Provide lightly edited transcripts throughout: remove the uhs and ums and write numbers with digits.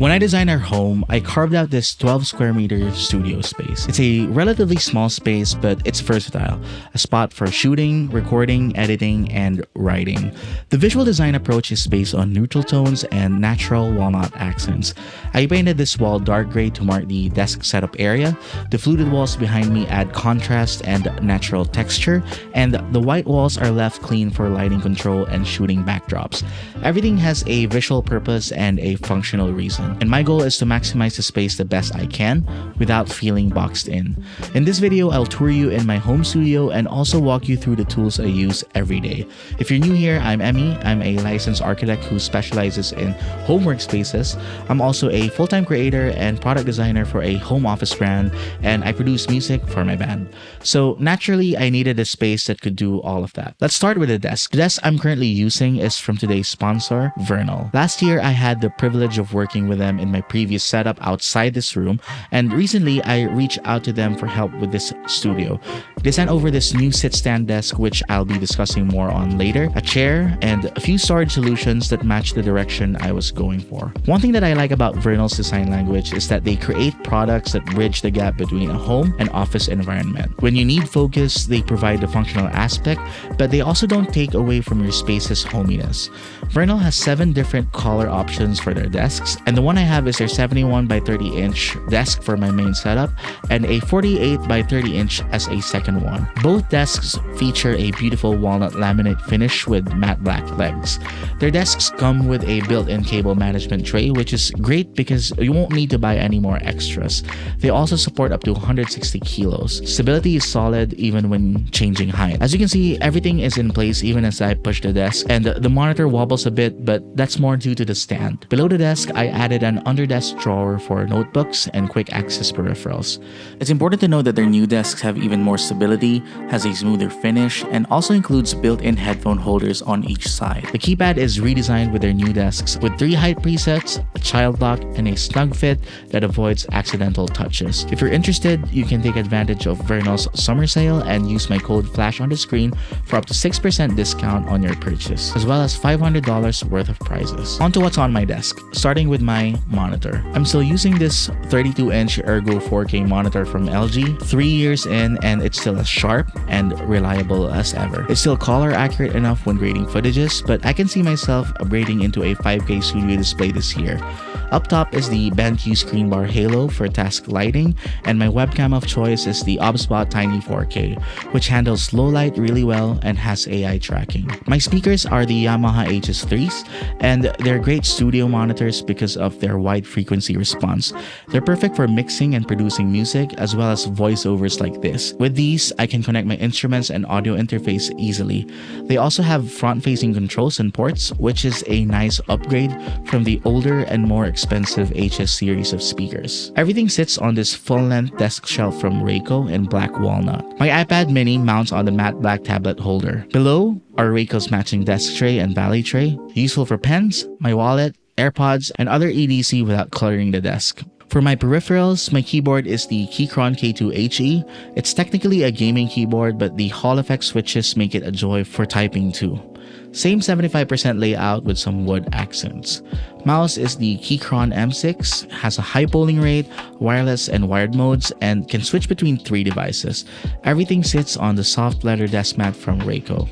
When I designed our home, I carved out this 12 square meter studio space. It's a relatively small space, but it's versatile. A spot for shooting, recording, editing, and writing. The visual design approach is based on neutral tones and natural walnut accents. I painted this wall dark gray to mark the desk setup area. The fluted walls behind me add contrast and natural texture, and the white walls are left clean for lighting control and shooting backdrops. Everything has a visual purpose and a functional reason. And my goal is to maximize the space the best I can without feeling boxed in. In this video, I'll tour you in my home studio and also walk you through the tools I use every day. If you're new here, I'm Emmy. I'm a licensed architect who specializes in home workspaces. I'm also a full-time creator and product designer for a home office brand, and I produce music for my band. So naturally, I needed a space that could do all of that. Let's start with the desk. The desk I'm currently using is from today's sponsor, Vernal. Last year, I had the privilege of working with them in my previous setup outside this room, and recently I reached out to them for help with this studio. They sent over this new sit-stand desk, which I'll be discussing more on later, a chair, and a few storage solutions that match the direction I was going for. One thing that I like about Vernal's design language is that they create products that bridge the gap between a home and office environment. When you need focus, they provide the functional aspect, but they also don't take away from your space's hominess. Vernal has 7 different color options for their desks, and the one I have is their 71 by 30 inch desk for my main setup and a 48 by 30 inch as a second one. Both desks feature a beautiful walnut laminate finish with matte black legs. Their desks come with a built-in cable management tray, which is great because you won't need to buy any more extras. They also support up to 160 kilos. Stability is solid even when changing height. As you can see, everything is in place even as I push the desk, and the monitor wobbles a bit, but that's more due to the stand. Below the desk, I added an under-desk drawer for notebooks and quick access peripherals. It's important to note that their new desks have even more stability, has a smoother finish, and also includes built-in headphone holders on each side. The keypad is redesigned with their new desks with 3 height presets, a child lock, and a snug fit that avoids accidental touches. If you're interested, you can take advantage of Vernal's summer sale and use my code FLASH on the screen for up to 6% discount on your purchase, as well as $500 worth of prizes. On to what's on my desk, starting with my monitor. I'm still using this 32-inch Ergo 4K monitor from LG, 3 years in, and it's still as sharp and reliable as ever. It's still color accurate enough when grading footages, but I can see myself upgrading into a 5K studio display this year. Up top is the BenQ screen bar halo for task lighting, and my webcam of choice is the OBSBot Tiny 4K, which handles low light really well and has AI tracking. My speakers are the Yamaha HS3s, and they're great studio monitors because of their wide frequency response. They're perfect for mixing and producing music, as well as voiceovers like this. With these, I can connect my instruments and audio interface easily. They also have front-facing controls and ports, which is a nice upgrade from the older and more expensive HS series of speakers. Everything sits on this full-length desk shelf from Rayco in black walnut. My iPad mini mounts on the matte black tablet holder. Below are Rayco's matching desk tray and valley tray, useful for pens, my wallet, AirPods, and other EDC without cluttering the desk. For my peripherals, my keyboard is the Keychron K2HE. It's technically a gaming keyboard, but the Hall effect switches make it a joy for typing too. Same 75% layout with some wood accents. Mouse is the Keychron M6, has a high polling rate, wireless and wired modes, and can switch between 3 devices. Everything sits on the soft leather desk mat from Rayco.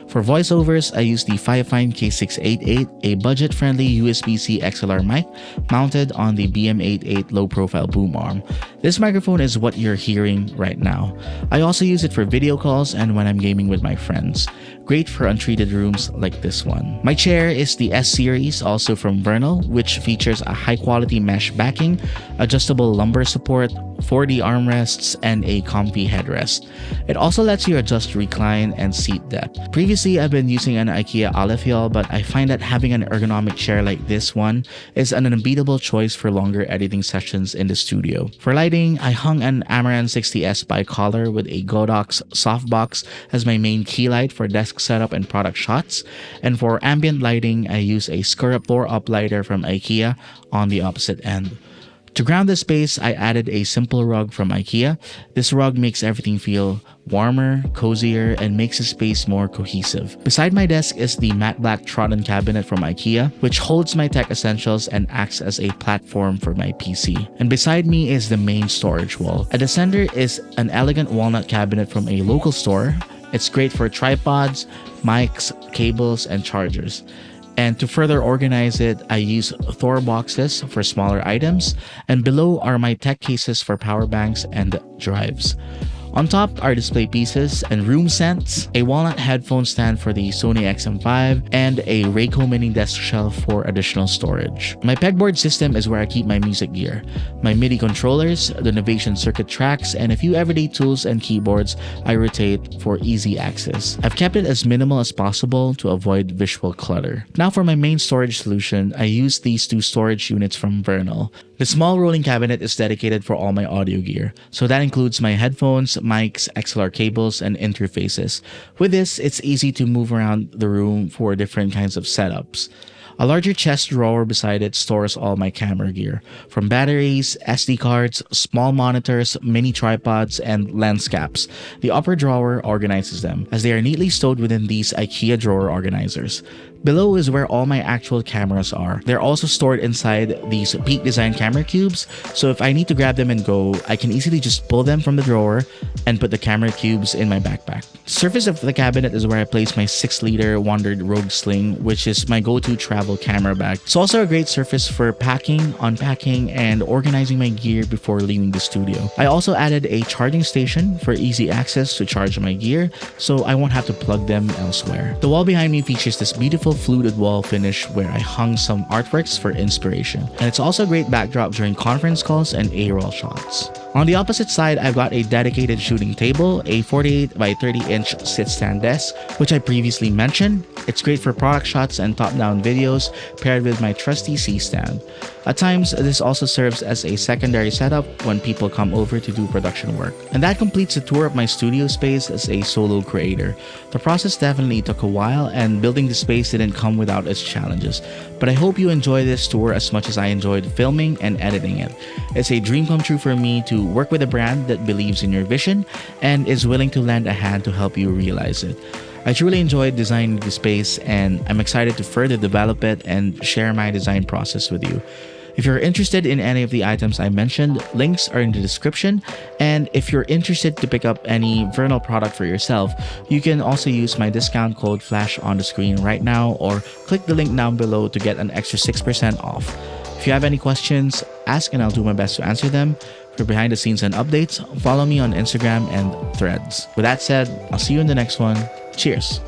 For voiceovers, I use the Fifine K688, a budget-friendly USB-C XLR mic mounted on the BM88 low-profile boom arm. This microphone is what you're hearing right now. I also use it for video calls and when I'm gaming with my friends. Great for untreated rooms like this one. My chair is the S-Series, also from Vernal, which features a high-quality mesh backing, adjustable lumbar support, 4D armrests, and a comfy headrest. It also lets you adjust recline and seat depth. Previously, I've been using an IKEA Alephiel, but I find that having an ergonomic chair like this one is an unbeatable choice for longer editing sessions in the studio. For lighting, I hung an Amaran 60S bicolor with a Godox softbox as my main key light for desk setup and product shots, and for ambient lighting, I use a Scurrup floor uplighter from IKEA on the opposite end. To ground this space, I added a simple rug from IKEA. This rug makes everything feel warmer, cozier, and makes the space more cohesive. Beside my desk is the matte black trodden cabinet from IKEA, which holds my tech essentials and acts as a platform for my PC. And beside me is the main storage wall. At the center is an elegant walnut cabinet from a local store. It's great for tripods, mics, cables, and chargers. And to further organize it, I use Thor boxes for smaller items, and below are my tech cases for power banks and drives. On top are display pieces and room scents, a walnut headphone stand for the Sony XM5, and a Rayco mini desk shelf for additional storage. My Pegboard System is where I keep my music gear, my MIDI controllers, the Novation circuit tracks, and a few everyday tools and keyboards I rotate for easy access. I've kept it as minimal as possible to avoid visual clutter. Now for my main storage solution, I use these two storage units from Vernal. The small rolling cabinet is dedicated for all my audio gear, so that includes my headphones, mics, XLR cables, and interfaces. With this, it's easy to move around the room for different kinds of setups. A larger chest drawer beside it stores all my camera gear, from batteries, SD cards, small monitors, mini tripods, and lens caps. The upper drawer organizes them, as they are neatly stowed within these IKEA drawer organizers. Below is where all my actual cameras are. They're also stored inside these Peak Design camera cubes, so if I need to grab them and go, I can easily just pull them from the drawer and put the camera cubes in my backpack. The surface of the cabinet is where I place my 6-liter Wandered Rogue Sling, which is my go-to travel camera bag. It's also a great surface for packing, unpacking, and organizing my gear before leaving the studio. I also added a charging station for easy access to charge my gear, so I won't have to plug them elsewhere. The wall behind me features this beautiful fluted wall finish where I hung some artworks for inspiration. And it's also a great backdrop during conference calls and A-roll shots. On the opposite side, I've got a dedicated shooting table, a 48 by 30 inch sit-stand desk, which I previously mentioned. It's great for product shots and top-down videos paired with my trusty C-stand. At times, this also serves as a secondary setup when people come over to do production work. And that completes the tour of my studio space as a solo creator. The process definitely took a while, and building the space didn't come without its challenges. But I hope you enjoy this tour as much as I enjoyed filming and editing it. It's a dream come true for me to work with a brand that believes in your vision and is willing to lend a hand to help you realize it. I truly enjoyed designing the space, and I'm excited to further develop it and share my design process with you. If you're interested in any of the items I mentioned, links are in the description. And if you're interested to pick up any Vernal product for yourself, you can also use my discount code flash on the screen right now, or click the link down below to get an extra 6% off. If you have any questions, ask and I'll do my best to answer them. For behind the scenes and updates, follow me on Instagram and Threads. With that said, I'll see you in the next one. Cheers!